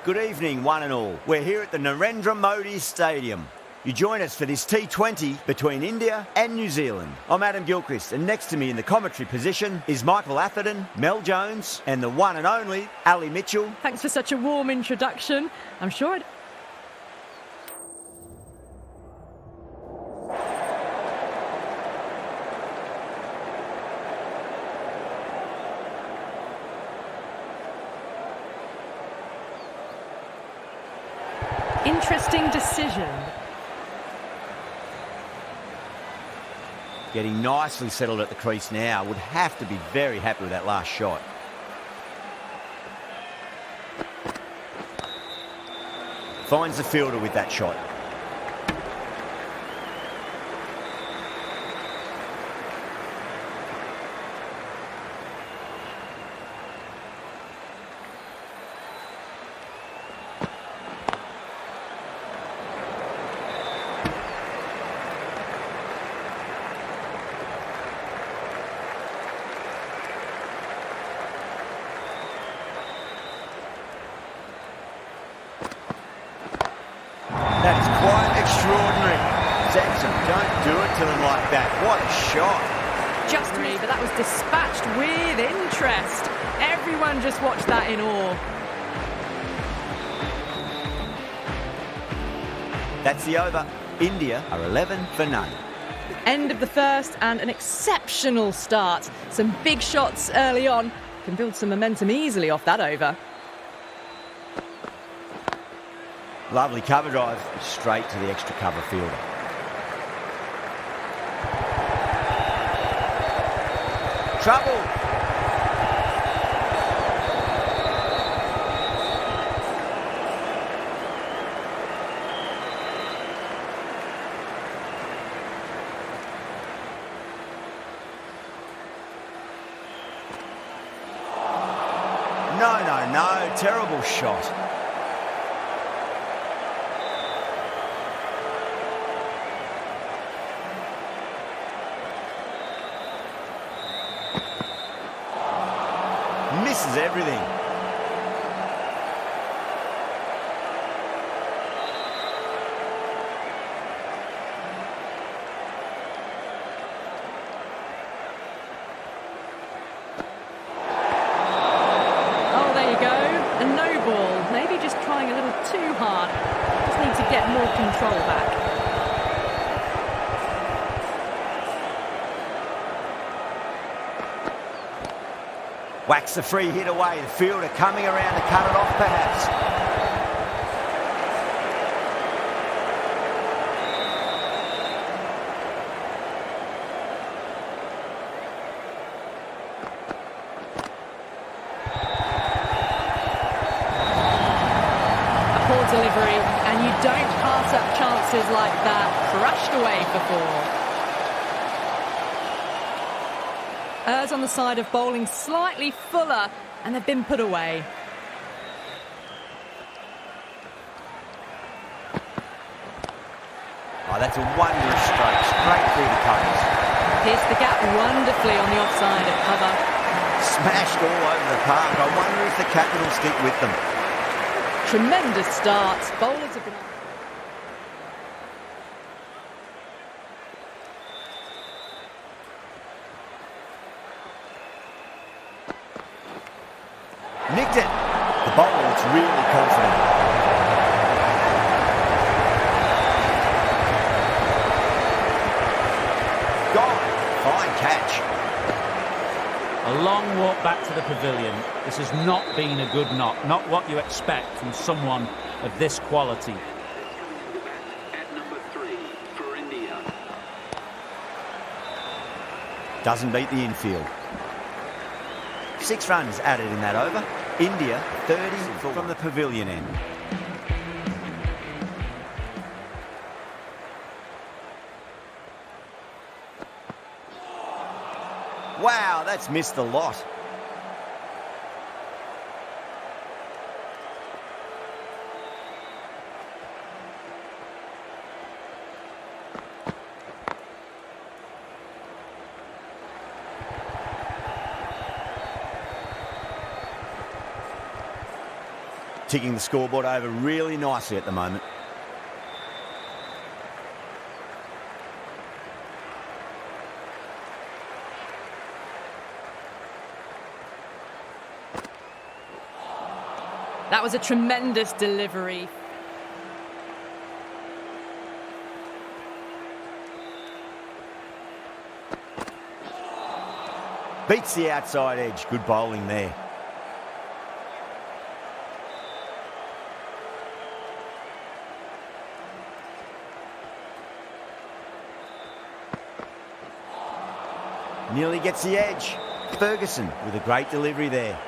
Good evening, one and all. We're here at the Narendra Modi Stadium. You join us for this T20 between India and New Zealand. I'm Adam Gilchrist, and next to me in the commentary position is Michael Atherton, Mel Jones, and the one and only Ali Mitchell. Thanks for such a warm introduction. I'm sure I'd... Interesting decision. Getting nicely settled at the crease now. Would have to be very happy with that last shot. Finds the fielder with that shot. That is quite extraordinary. Samson, don't do it to them like that. What a shot. Just me, but that was dispatched with interest. Everyone just watched that in awe. That's the over. India are 11 for none. End of the first and an exceptional start. Some big shots early on. Can build some momentum easily off that over. Lovely cover drive, straight to the extra cover fielder. Trouble. No, terrible shot. Misses everything. Oh, there you go. A no ball. Maybe just trying a little too hard. Just need to get more control back. Whacks the free hit away. The fielder coming around to cut it off, perhaps. A poor delivery, and you don't pass up chances like that. Crushed away for four. Ers on the side of bowling slightly fuller, and they've been put away. Oh, that's a wondrous stroke, straight through the covers. Pierced the gap wonderfully on the offside of cover. Smashed all over the park. I wonder if the captain will stick with them. Tremendous start. Bowlers have been... Nicked it. The bowler looks really confident. Gone. Fine catch. A long walk back to the pavilion. This has not been a good knock. Not what you expect from someone of this quality. At number 3 for India. Doesn't beat the infield. 6 runs added in that over. India 30 from the pavilion end. Wow, that's missed the lot. ticking the scoreboard over really nicely at the moment. That was a tremendous delivery. Beats the outside edge. Good bowling there. Nearly gets the edge. Ferguson with a great delivery there.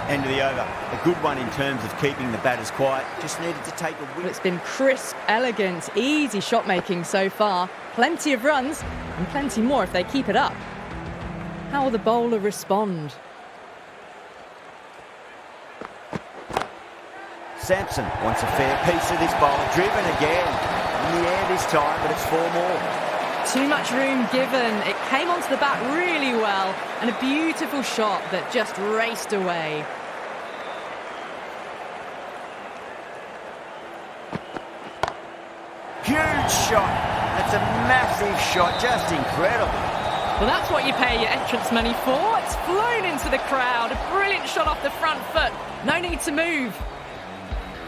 End of the over. A good one in terms of keeping the batters quiet. Just needed to take a Well, win. it's been crisp, elegant, easy shot making so far. Plenty of runs and plenty more if they keep it up. How will the bowler respond? Samson wants a fair piece of this bowler. Driven again. In the air this time, but it's 4 more. Too much room given. It came onto the bat really well and a beautiful shot that just raced away. Huge shot. That's a massive shot. Just incredible. Well, that's what you pay your entrance money for. It's flown into the crowd. A brilliant shot off the front foot. No need to move.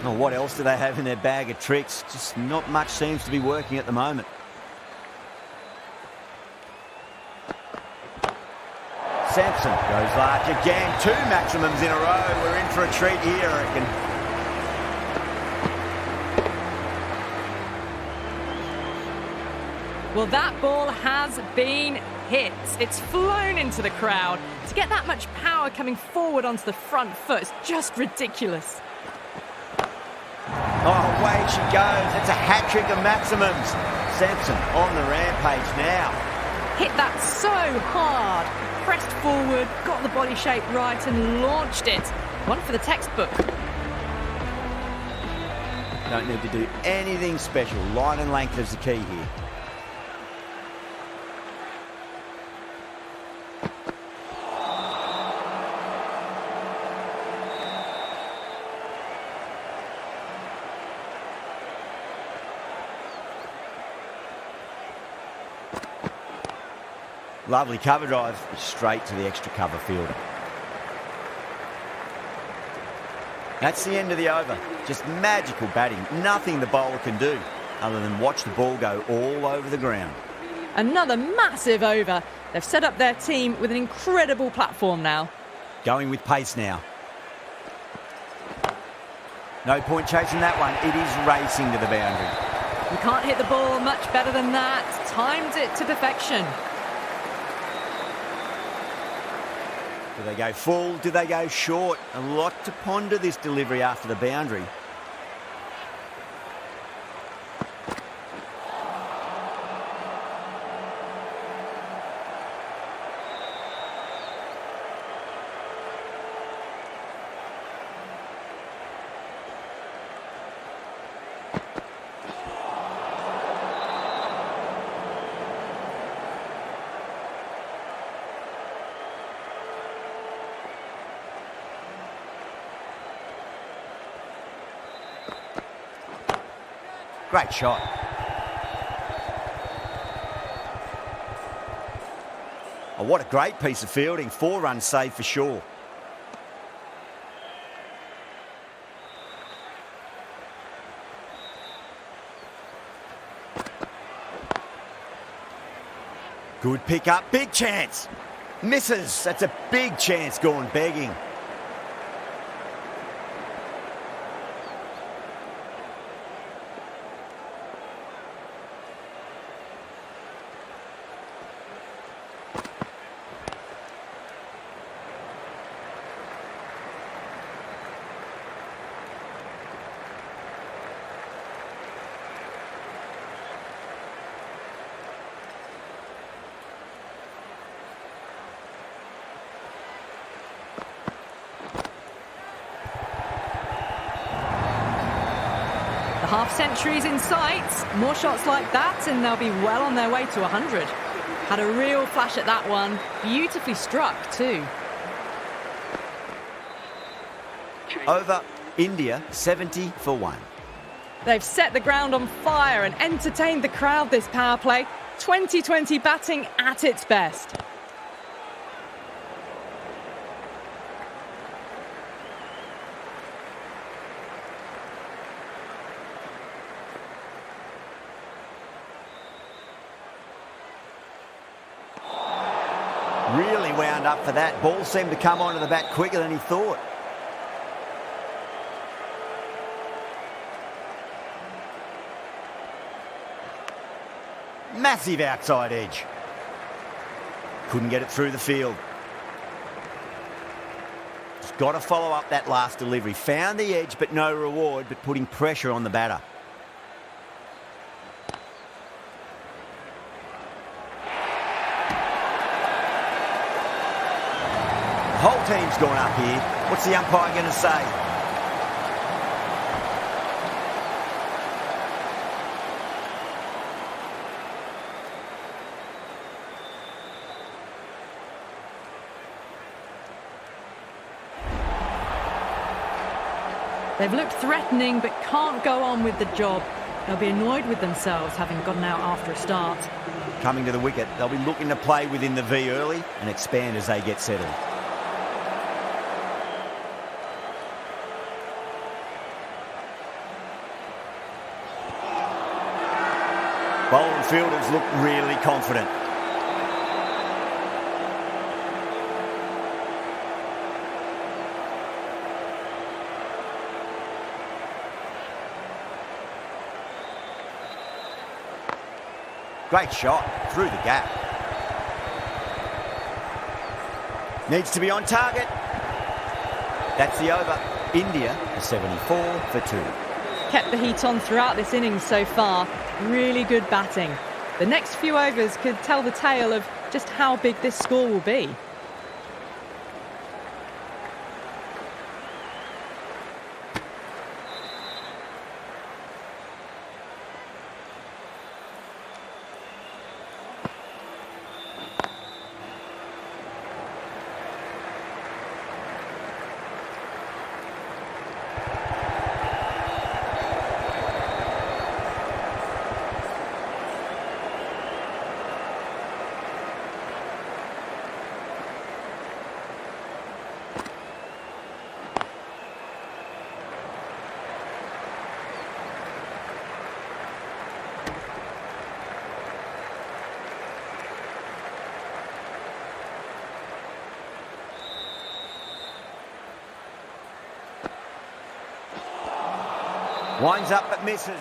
Oh, what else do they have in their bag of tricks? Just not much seems to be working at the moment. Samson goes large again. 2 maximums in a row. We're in for a treat here, I reckon. Well, that ball has been hit. It's flown into the crowd. To get that much power coming forward onto the front foot is just ridiculous. Oh, away she goes. It's a hat-trick of maximums. Samson on the rampage now. Hit that so hard. Pressed forward, got the body shape right and launched it. One for the textbook. Don't need to do anything special. Line and length is the key here. Lovely cover drive, straight to the extra cover fielder. That's the end of the over. Just magical batting. Nothing the bowler can do other than watch the ball go all over the ground. Another massive over. They've set up their team with an incredible platform now. Going with pace now. No point chasing that one. It is racing to the boundary. You can't hit the ball much better than that. Timed it to perfection. Do they go full? Do they go short? A lot to ponder this delivery after the boundary. Great shot. Oh, what a great piece of fielding. 4 runs saved for sure. Good pick up. Big chance. Misses. That's a big chance gone begging. centuries in sight. More shots like that and they'll be well on their way to 100. Had a real flash at that one. Beautifully struck too. Over, India 70 for 1. They've set the ground on fire and entertained the crowd this power play. 2020 batting at its best. Really wound up for that. Ball seemed to come onto the bat quicker than he thought. Massive outside edge. Couldn't get it through the field. Just got to follow up that last delivery. Found the edge, but no reward, but putting pressure on the batter. The whole team's gone up here. What's the umpire going to say? They've looked threatening but can't go on with the job. They'll be annoyed with themselves having gotten out after a start. Coming to the wicket, they'll be looking to play within the V early and expand as they get settled. Bowler and fielders look really confident. Great shot through the gap. Needs to be on target. That's the over. India 74 for 2. Kept the heat on throughout this innings so far. Really good batting. The next few overs could tell the tale of just how big this score will be. Winds up but misses.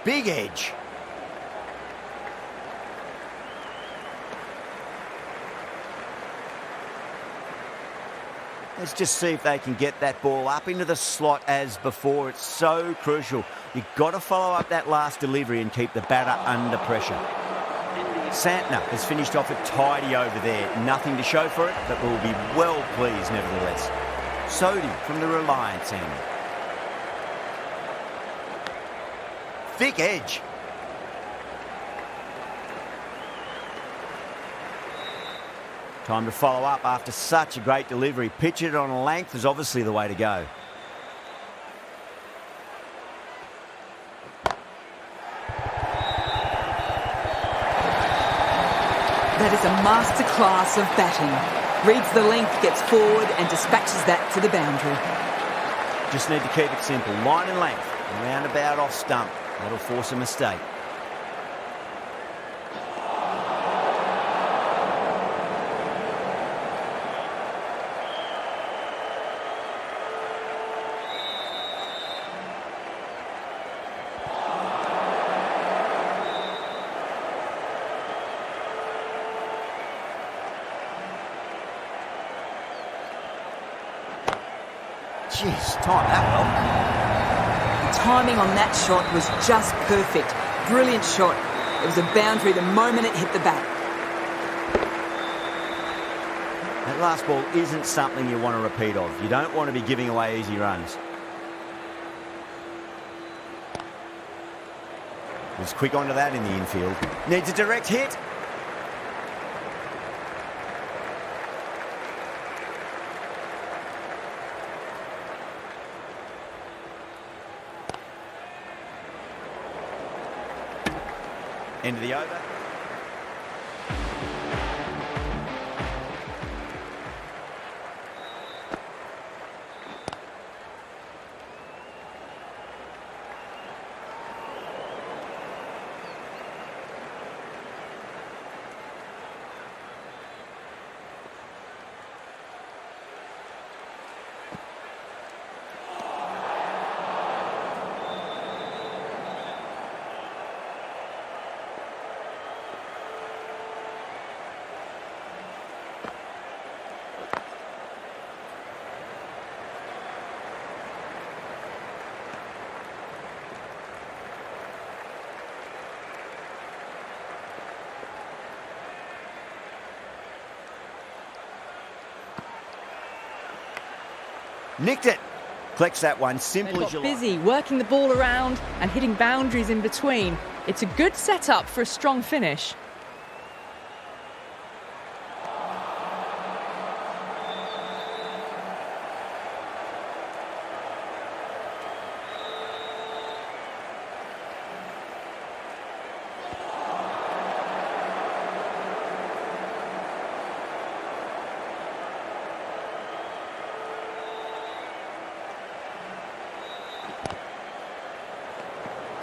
Big edge. Let's just see if they can get that ball up into the slot as before. It's so crucial. You've got to follow up that last delivery and keep the batter under pressure. Santner has finished off it tidy over there. Nothing to show for it, but will be well pleased nevertheless. Sodhi from the Reliance end. Thick edge. Time to follow up after such a great delivery. Pitch it on a length is obviously the way to go. That is a masterclass of batting. Reads the length, gets forward and dispatches that to the boundary. Just need to keep it simple. Line and length. Roundabout off stump. That'll force a mistake. Jeez, time that well. The timing on that shot was just perfect. Brilliant shot. It was a boundary the moment it hit the bat. That That last ball isn't something you want to repeat of. You don't want to be giving away easy runs. Was quick onto that in the infield. Needs a direct hit. End of the over. Nicked it. Collects that one, simple as you like. Busy working the ball around and hitting boundaries in between. It's a good setup for a strong finish.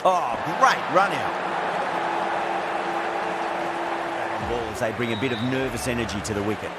Oh, great run out. Back on ball as they bring a bit of nervous energy to the wicket.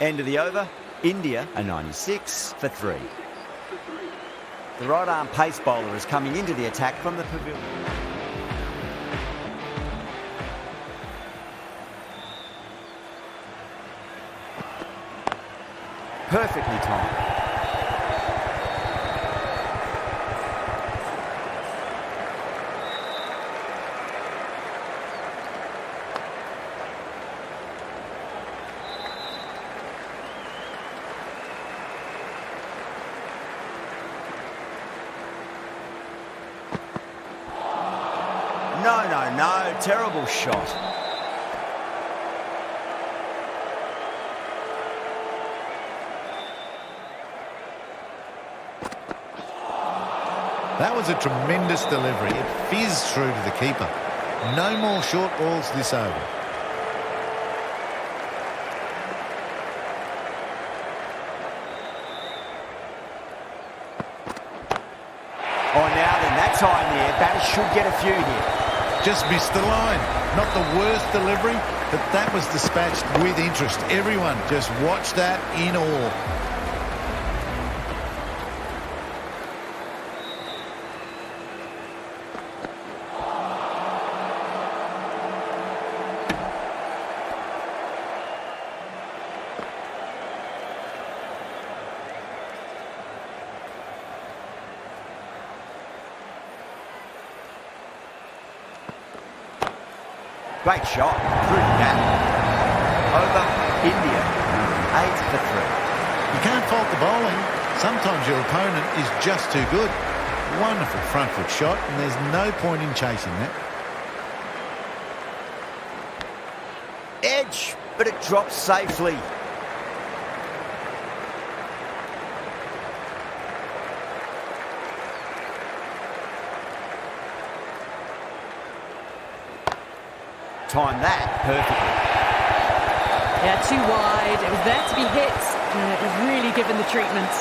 End of the over. India a 96 for 3. The right arm pace bowler is coming into the attack from the pavilion. Perfectly timed. No, terrible shot. That was a tremendous delivery. It fizzed through to the keeper. No more short balls this over. Oh, now then, that time there, batters should get a few here. Just missed the line. Not the worst delivery, but that was dispatched with interest. Everyone just watched that in awe. Great shot, through the gap. Over, India, 8 for 3. You can't fault the bowling. Sometimes your opponent is just too good. Wonderful front foot shot, and there's no point in chasing that. Edge, but it drops safely. Timed that perfectly. Yeah, too wide. It was there to be hit, and it was really given the treatment.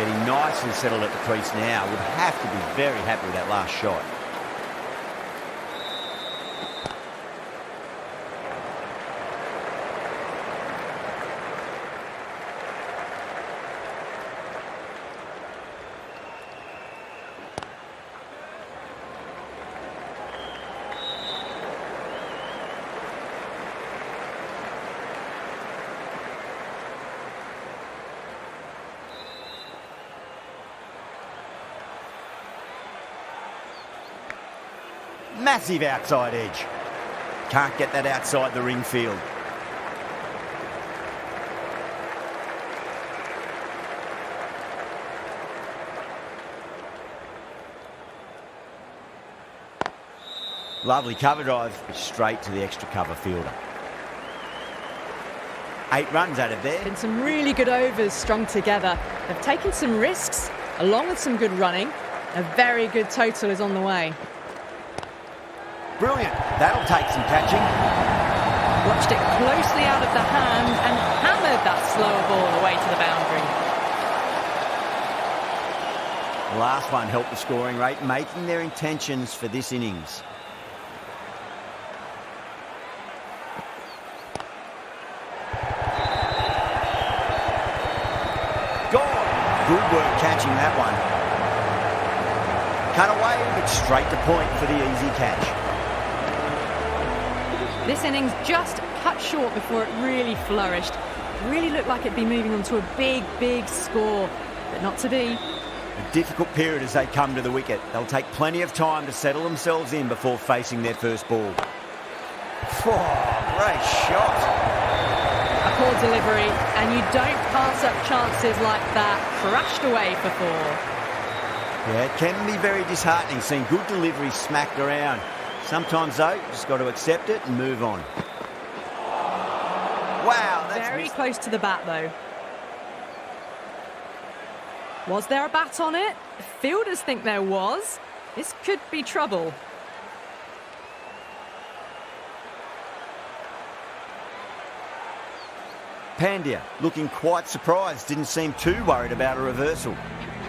Getting nicely settled at the crease now. Would have to be very happy with that last shot. Massive outside edge. Can't get that outside the ring field. Lovely cover drive, straight to the extra cover fielder. 8 runs out of there. Been some really good overs strung together. They've taken some risks, along with some good running. A very good total is on the way. Brilliant. That'll take some catching. Watched it closely out of the hand and hammered that slower ball away to the boundary. The last one helped the scoring rate, making their intentions for this innings. Gone. Good work catching that one. Cut away, but straight to point for the easy catch. This innings just cut short before it really flourished. Really looked like it'd be moving on to a big, big score, but not to be. A difficult period as they come to the wicket. They'll take plenty of time to settle themselves in before facing their first ball. Oh, great shot. A poor delivery, and you don't pass up chances like that. Crashed away for 4. Yeah, it can be very disheartening seeing good delivery smacked around. Sometimes, though, you just got to accept it and move on. Wow, that's Very close to the bat, though. Was there a bat on it? Fielders think there was. This could be trouble. Pandya looking quite surprised, didn't seem too worried about a reversal.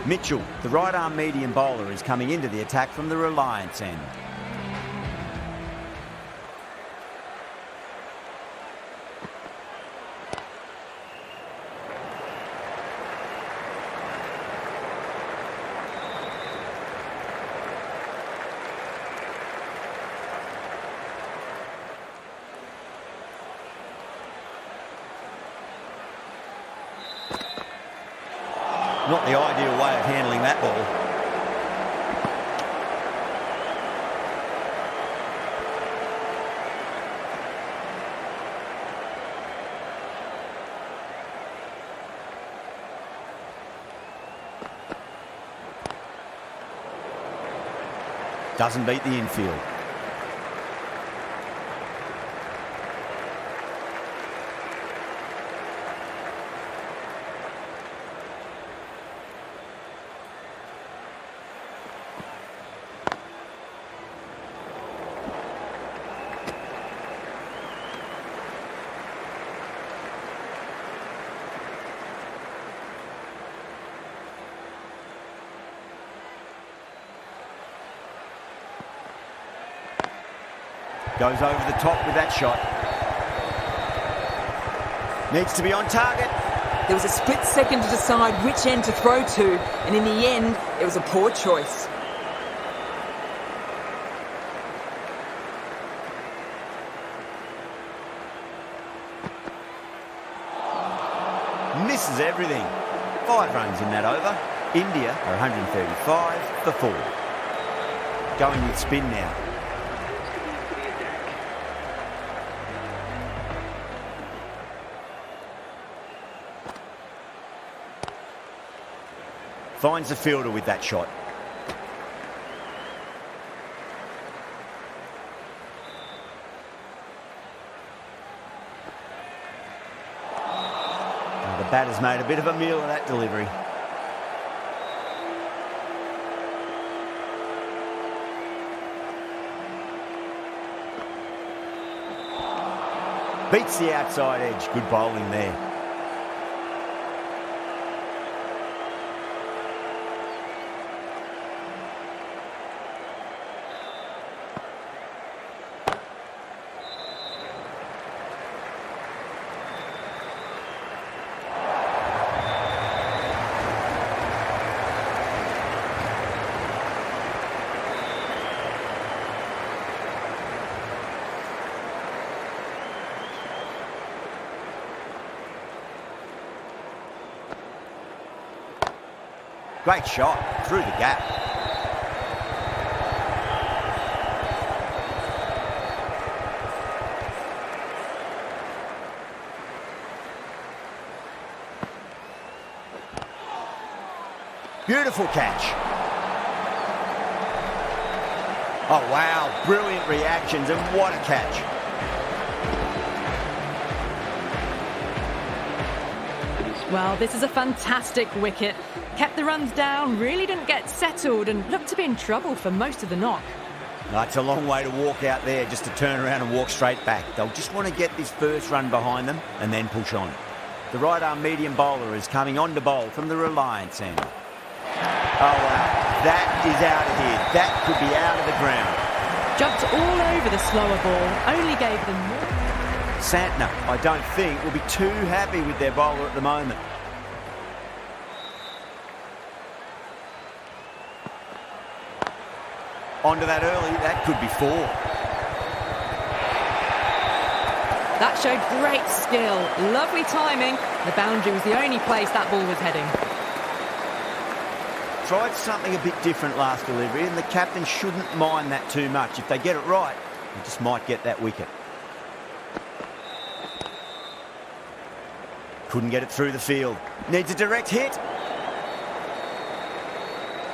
Mitchell, the right-arm medium bowler, is coming into the attack from the Reliance end. Not the ideal way of handling that ball. Doesn't beat the infield. Goes over the top with that shot. Needs to be on target. There was a split second to decide which end to throw to, and in the end, it was a poor choice. Misses everything. 5 runs in that over. India are 135 for 4. Going with spin now. Finds the fielder with that shot. The batter's made a bit of a meal of that delivery. Beats the outside edge. Good bowling there. Great shot through the gap. Beautiful catch. Oh, wow. Brilliant reactions, and what a catch. Well, this is a fantastic wicket. Kept the runs down, really didn't get settled, and looked to be in trouble for most of the knock. It's a long way to walk out there just to turn around and walk straight back. They'll just want to get this first run behind them and then push on. The right-arm medium bowler is coming on to bowl from the Reliance end. Oh, wow. That is out of here. That could be out of the ground. Jumped all over the slower ball, only gave them more. Santner, I don't think, will be too happy with their bowler at the moment. Onto that early, that could be 4. That showed great skill, lovely timing. The boundary was the only place that ball was heading. Tried something a bit different last delivery, and the captain shouldn't mind that too much. If they get it right, they just might get that wicket. Couldn't get it through the field. Needs a direct hit.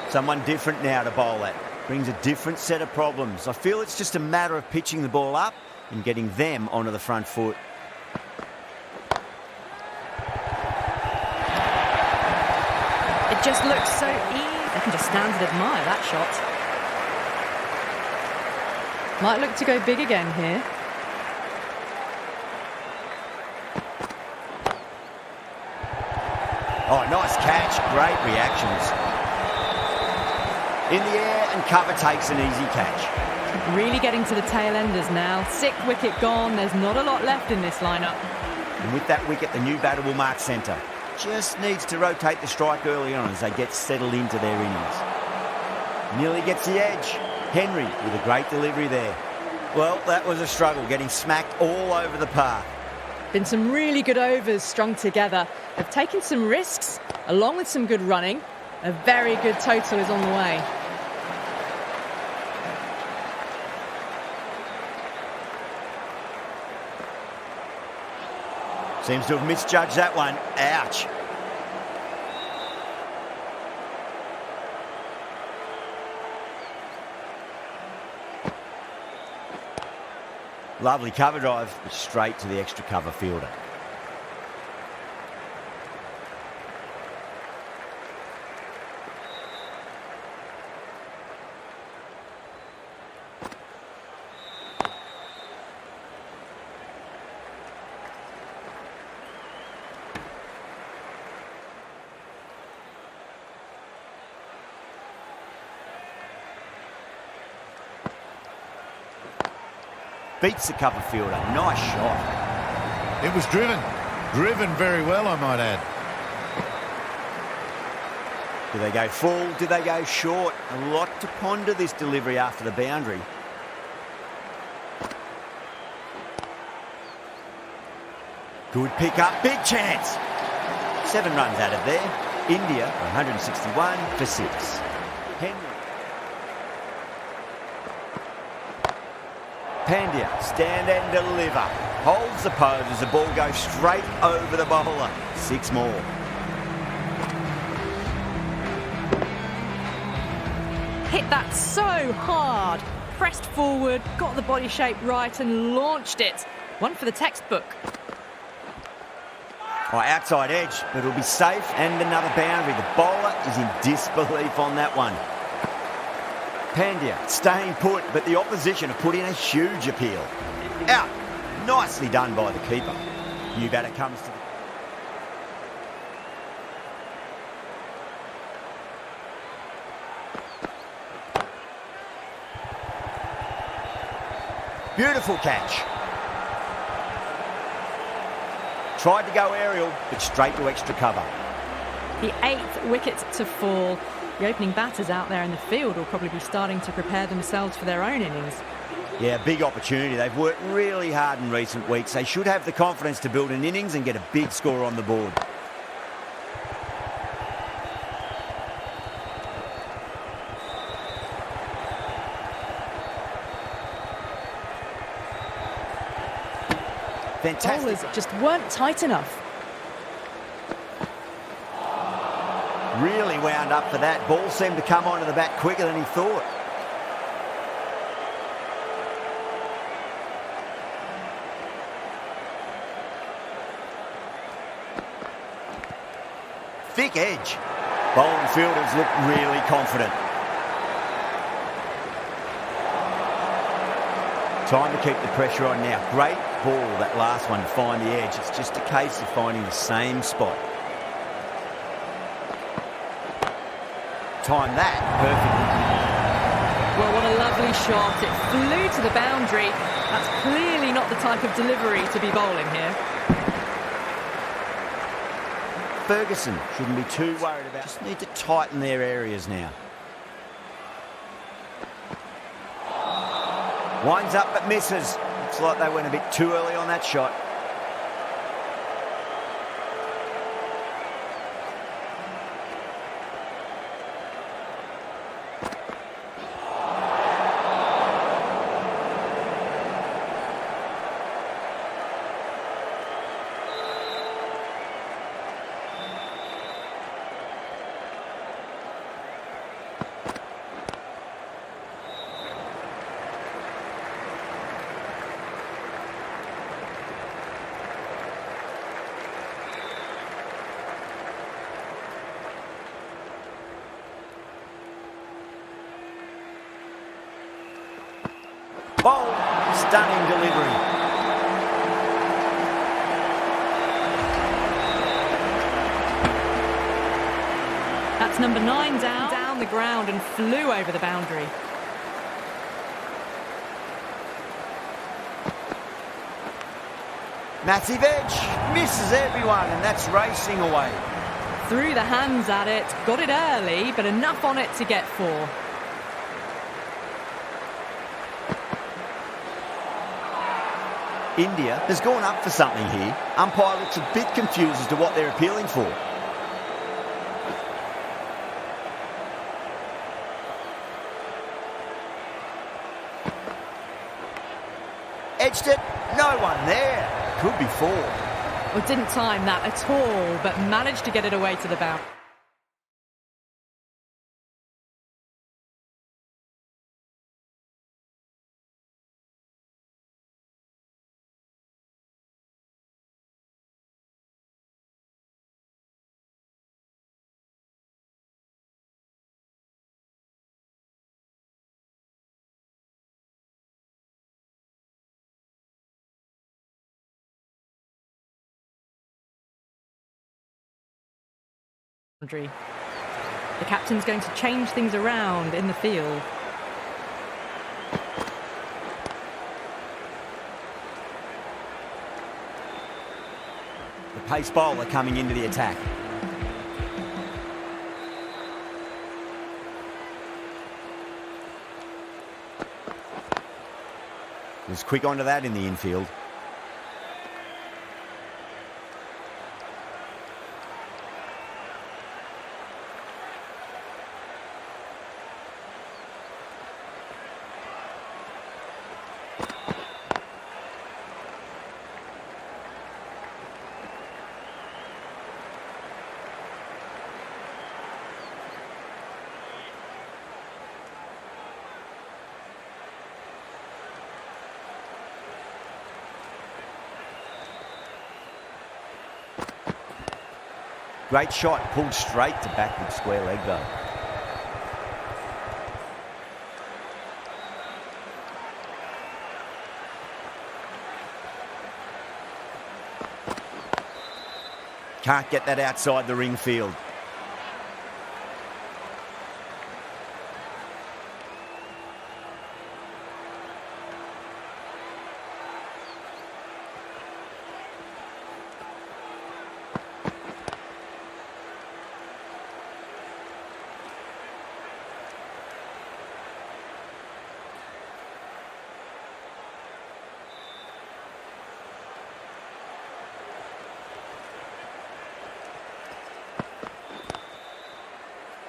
Someone different now to bowl at. Brings a different set of problems. I feel it's just a matter of pitching the ball up and getting them onto the front foot. It just looks so easy. I can just stand and admire that shot. Might look to go big again here. Oh, nice catch. Great reactions. In the air, and cover takes an easy catch. Really getting to the tail enders now. 6th wicket gone. There's not a lot left in this lineup. And with that wicket, the new batter will mark centre. Just needs to rotate the strike early on as they get settled into their innings. Nearly gets the edge. Henry with a great delivery there. Well, that was a struggle, getting smacked all over the park. Been some really good overs strung together. They've taken some risks, along with some good running. A very good total is on the way. Seems to have misjudged that one. Ouch. Lovely cover drive, but straight to the extra cover fielder. Beats the cover fielder. Nice shot. It was driven. Driven very well, I might add. Do they go full? Do they go short? A lot to ponder this delivery after the boundary. Good pick up. Big chance. 7 runs out of there. India 161 for 6. Henry. Pandya, stand and deliver. Holds the pose as the ball goes straight over the bowler. 6 more. Hit that so hard. Pressed forward, got the body shape right and launched it. One for the textbook. Oh, outside edge, but it'll be safe, and another boundary. The bowler is in disbelief on that one. Pandya staying put, but the opposition have put in a huge appeal. Out. Nicely done by the keeper. New batter comes to the... Beautiful catch. Tried to go aerial, but straight to extra cover. The 8th wicket to fall. The opening batters out there in the field will probably be starting to prepare themselves for their own innings. Yeah, big opportunity. They've worked really hard in recent weeks. They should have the confidence to build an innings and get a big score on the board. Fantastic. Bowlers just weren't tight enough. Really wound up for that. Ball seemed to come onto the bat quicker than he thought. Thick edge. Bowling fielders look really confident. Time to keep the pressure on now. Great ball, that last one, to find the edge. It's just a case of finding the same spot. Time that perfectly. Well, what a lovely shot. It flew to the boundary. That's clearly not the type of delivery to be bowling here. Ferguson shouldn't be too worried about. Just need to tighten their areas now. Winds up but misses. Looks like they went a bit too early on that shot. Oh, stunning delivery. That's number 9 down the ground and flew over the boundary. Massive edge. Misses everyone, and that's racing away. Threw the hands at it, got it early, but enough on it to get 4. India has gone up for something here. Umpire looks a bit confused as to what they're appealing for. Edged it. No one there. Could be 4. Well, didn't time that at all, but managed to get it away to the boundary. The captain's going to change things around in the field. The pace bowler coming into the attack. Was quick onto that in the infield. Great shot, pulled straight to backward square leg though. Can't get that outside the ring field.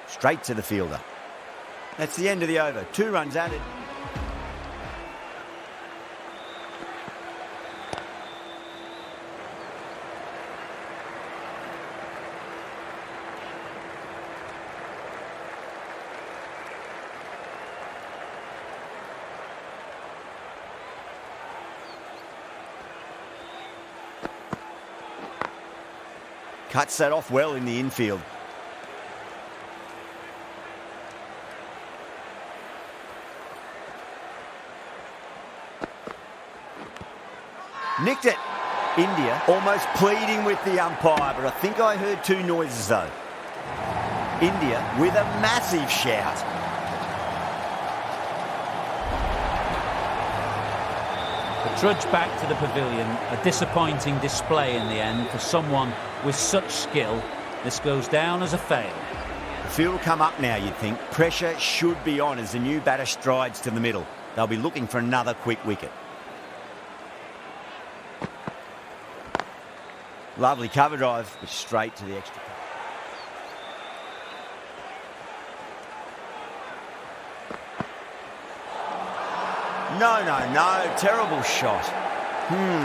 Straight to the fielder. That's the end of the over. 2 runs added. Cuts that off well in the infield. Nicked it. India almost pleading with the umpire, but I think I heard two noises though. India with a massive shout. The trudge back to the pavilion, a disappointing display in the end for someone with such skill. This goes down as a fail. The field will come up now, you'd think. Pressure should be on as the new batter strides to the middle. They'll be looking for another quick wicket. Lovely cover drive, but straight to the extra. No. Terrible shot.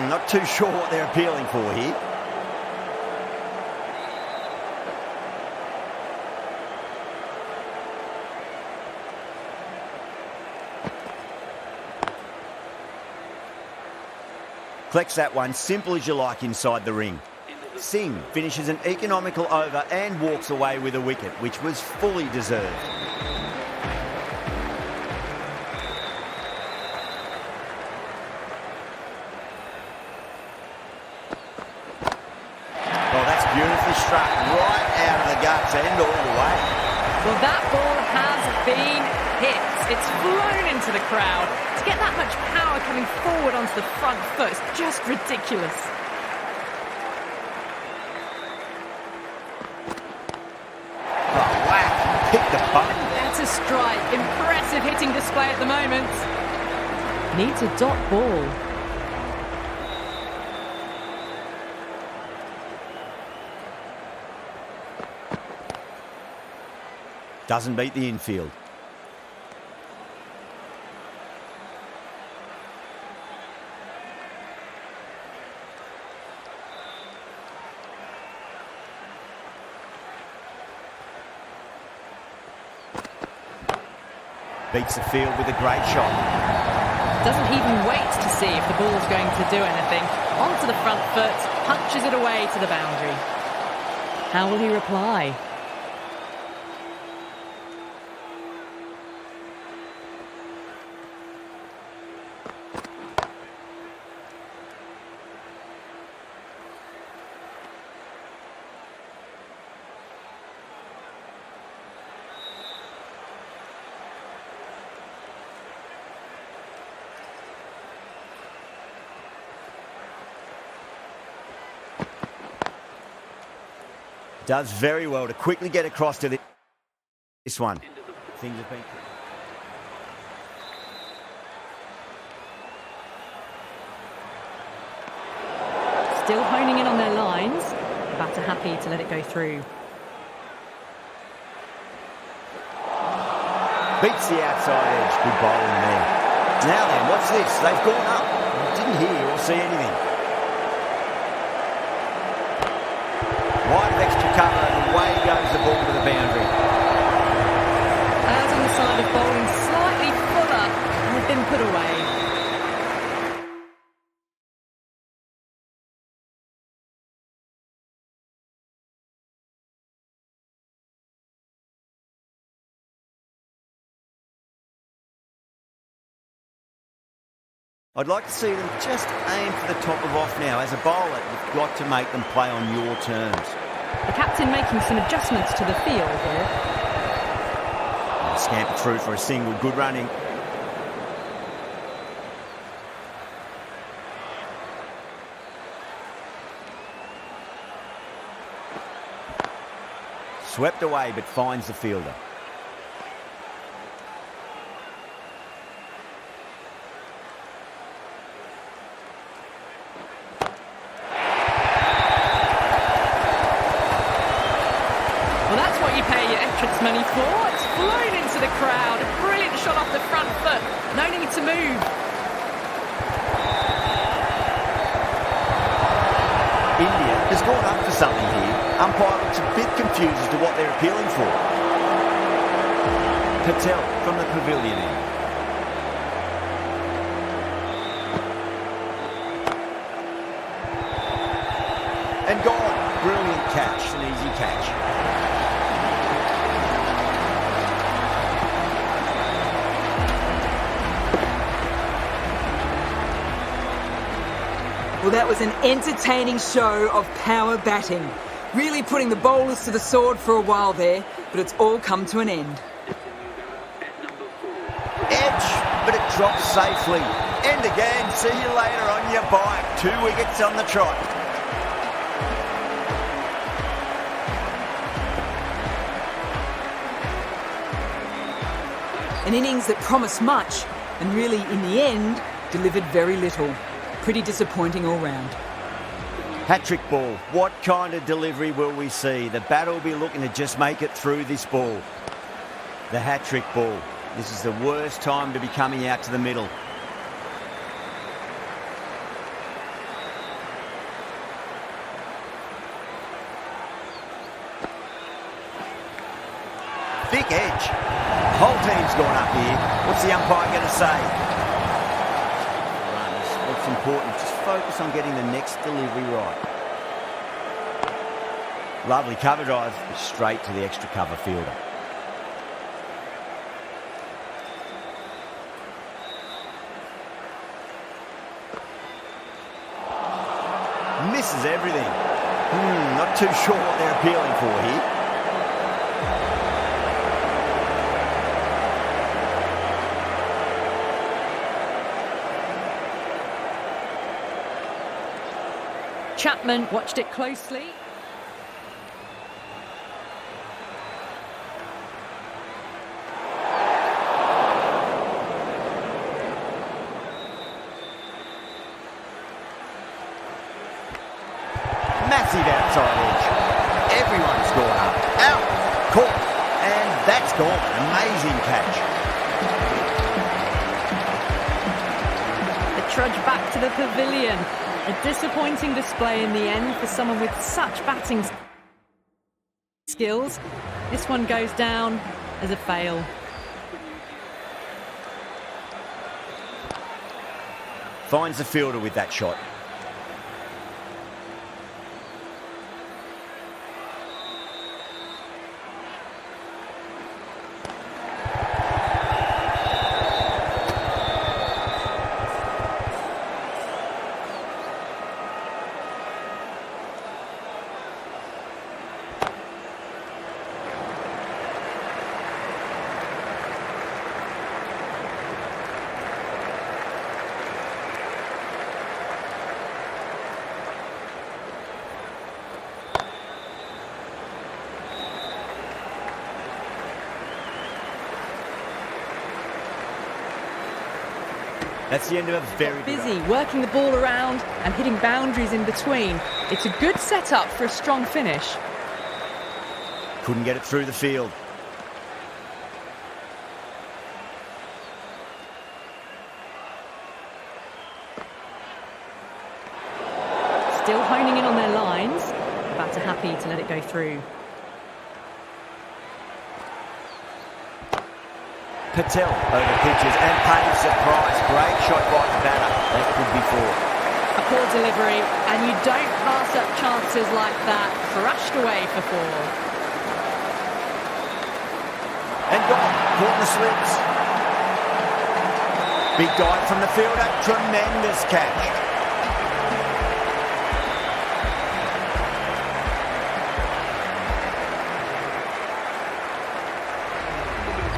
Not too sure what they're appealing for here. Collects that one, simple as you like inside the ring. Singh finishes an economical over and walks away with a wicket, which was fully deserved. Oh, that's beautifully struck right out of the guts and all the way. Well, that ball has been hit. It's flown into the crowd. To get that much power coming forward onto the front foot is just ridiculous. Hit the button. That's a strike. Impressive hitting display at the moment. Needs a dot ball. Doesn't beat the infield. Beats the field with a great shot. Doesn't even wait to see if the ball's going to do anything. Onto the front foot, punches it away to the boundary. How will he reply? Does very well to quickly get across to this one. Things have been... Still honing in on their lines. Batter happy to let it go through. Beats the outside edge. Good bowling there. Now then, what's this? They've gone up. I didn't hear or see anything. Wide of extra cover and away goes the ball to the boundary. Out on the side of bowling, slightly fuller, and had been put away. I'd like to see them just aim for the top of off now. As a bowler, you've got to make them play on your terms. The captain making some adjustments to the field here. Scamper through for a single, good running. Swept away but finds the fielder. Money for. It's flown into the crowd. A brilliant shot off the front foot. No need to move. India has gone up for something here. Umpire looks a bit confused as to what they're appealing for. Patel from the pavilion end. And gone. Brilliant catch, an easy catch. Well, that was an entertaining show of power batting. Really putting the bowlers to the sword for a while there, but it's all come to an end. Edge, but it drops safely. End again. See you later on your bike. 2 wickets on the trot. An innings that promised much and really, in the end, delivered very little. Pretty disappointing all round. Hat-trick ball. What kind of delivery will we see? The batter will be looking to just make it through this ball. The hat-trick ball. This is the worst time to be coming out to the middle. Thick edge. The whole team's gone up here. What's the umpire going to say? Runs. What's important? Just focus on getting the next delivery right. Lovely cover drive, straight to the extra cover fielder. Misses everything. Not too sure what they're appealing for here. Chapman watched it closely. Massive outside edge. Everyone's gone up. Out. Caught. And that's gone. Amazing catch. The trudge back to the pavilion. A disappointing display in the end for someone with such batting skills. This one goes down as a fail. Finds the fielder with that shot. That's the end of a very good Busy, working the ball around and hitting boundaries in between. It's a good setup for a strong finish. Couldn't get it through the field. Still honing in on their lines. Batter happy to let it go through. Patel over pitches and pays the price. Great shot by the batter. That could be 4. A poor delivery, and you don't pass up chances like that. Crushed away for 4. And gone. Caught in the slips. Big dive from the fielder. Tremendous catch.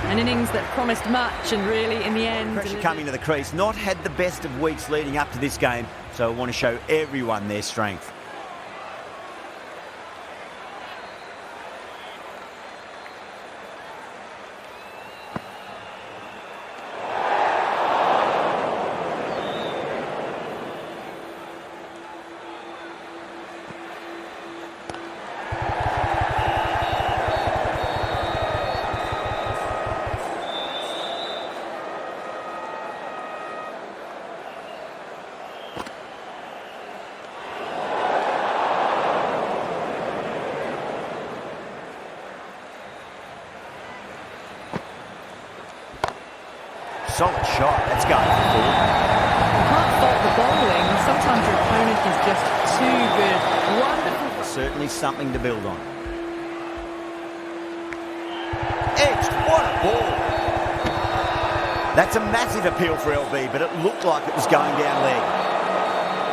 An innings that promised much and really, in the end... Pressure coming to the crease. Not had the best of weeks leading up to this game, so I want to show everyone their strength. Solid shot. Let's go. You can't fault the bowling. Sometimes your opponent is just too good. Wonderful. certainly something to build on. Edged, what a ball! That's a massive appeal for LB, but it looked like it was going down leg.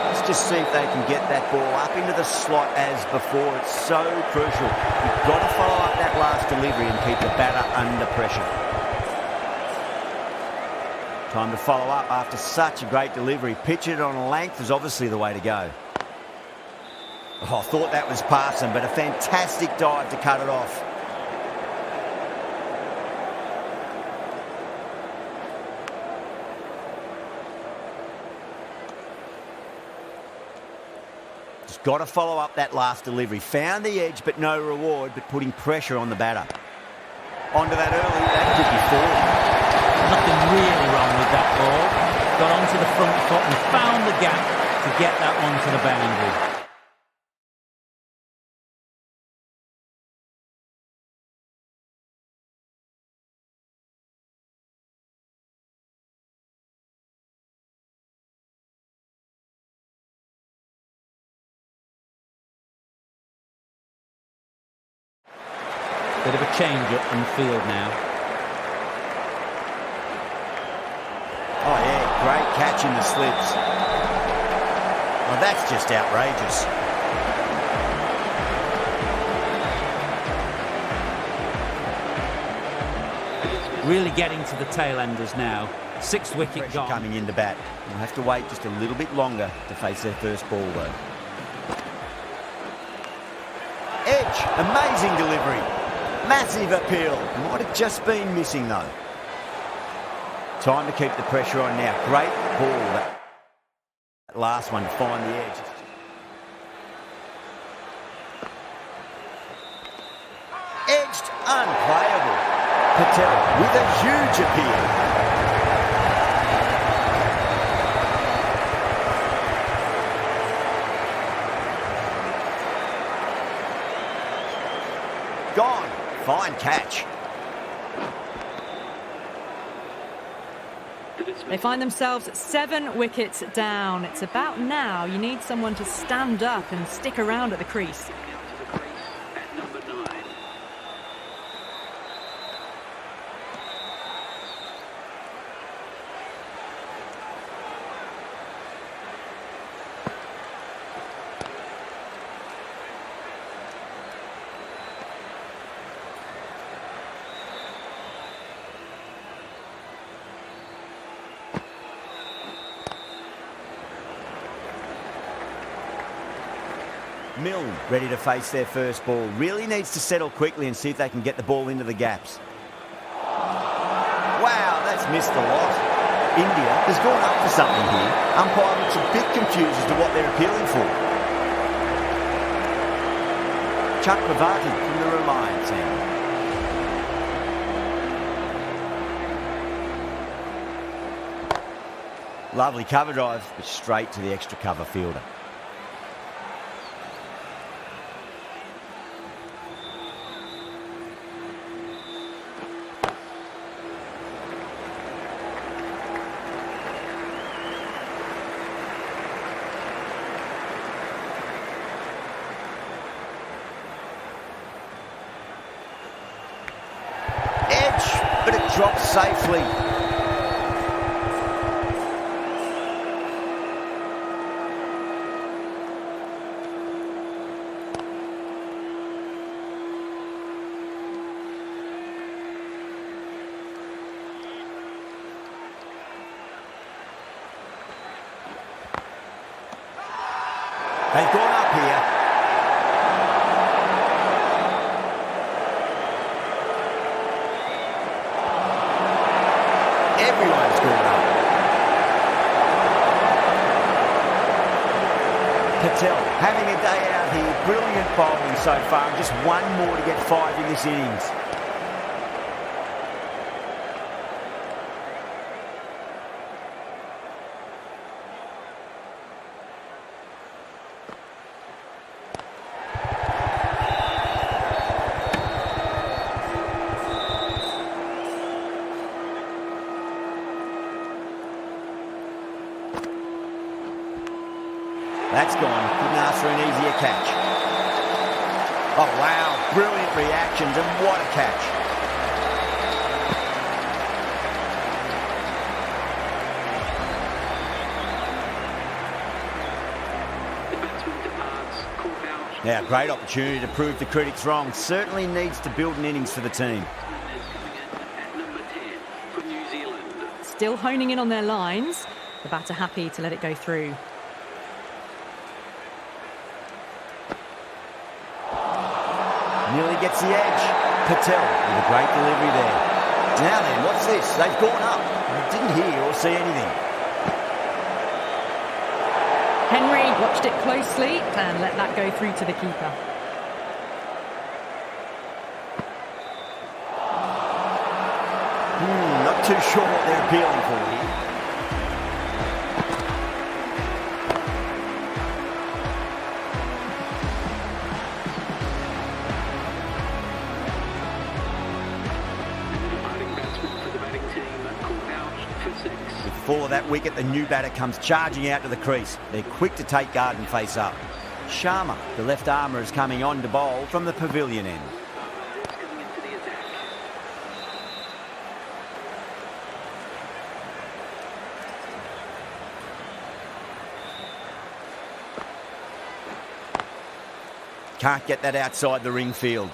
Let's just see if they can get that ball up into the slot as before. It's so crucial. You've got to follow up that last delivery and keep the batter under pressure. Time to follow up after such a great delivery. Pitch it on a length is obviously the way to go. Oh, I thought that was passing, but a fantastic dive to cut it off. Just got to follow up that last delivery. Found the edge, but no reward, but putting pressure on the batter. Onto that early, that could be four. Nothing really wrong with that ball. Got onto the front foot and found the gap to get that one to the boundary. Bit of a change-up in the field now. Oh, yeah, great catch in the slips. Oh, that's just outrageous. Really getting to the tail enders now. Sixth wicket Pressure gone. coming into bat. We'll have to wait just a little bit longer to face their first ball, though. Edge, amazing delivery. Massive appeal. Might have just been missing, though. Time to keep the pressure on now. Great ball. That last one to find the edge. Edged, unplayable. Patel with a huge appeal. Gone. Fine catch. They find themselves 7 wickets down. It's about now. You need someone to stand up and stick around at the crease. At number 9. Milne ready to face their first ball. Really needs to settle quickly and see if they can get the ball into the gaps. Wow, that's missed a lot. India has gone up for something here. Umpire looks a bit confused as to what they're appealing for. Chakravarti from the Reliance end. Lovely cover drive, but straight to the extra cover fielder. But it drops safely. They've gone up here. Everyone's gone up. Patel having a day out here. Brilliant bowling so far. Just one more to get 5 in this innings. That's gone. Couldn't ask for an easier catch. Oh, wow. Brilliant reactions and what a catch. The batsman departs, caught out. Now, great opportunity to prove the critics wrong. Certainly needs to build an innings for the team. Batsman is coming in at number 10 for New Zealand. Still honing in on their lines. The batter happy to let it go through. Nearly gets the edge. Patel with a great delivery there. Now then, what's this? They've gone up. I didn't hear or see anything. Henry watched it closely and let that go through to the keeper. Not too sure what they're appealing for here. Departing batsman for the batting team, caught out for 6. With 4 of that wicket, the new batter comes charging out to the crease. They're quick to take guard and face up. Sharma, the left armour, is coming on to bowl from the pavilion end. It's coming into the attack. Can't get that outside the ring field.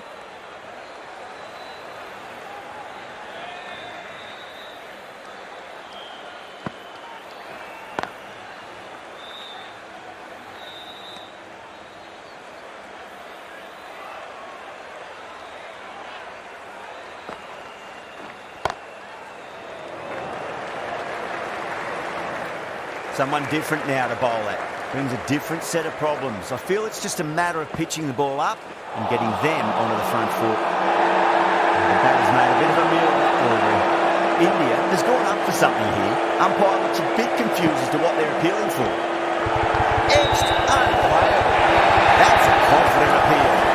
Someone different now to bowl at. Brings a different set of problems. I feel it's just a matter of pitching the ball up and getting them onto the front foot. The batter's made a bit of a meal of that delivery. India has gone up for something here. Umpire looks a bit confused as to what they're appealing for. Edged, unplayable. That's a confident appeal.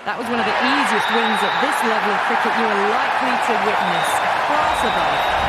That was one of the easiest wins at this level of cricket you are likely to witness. Class above.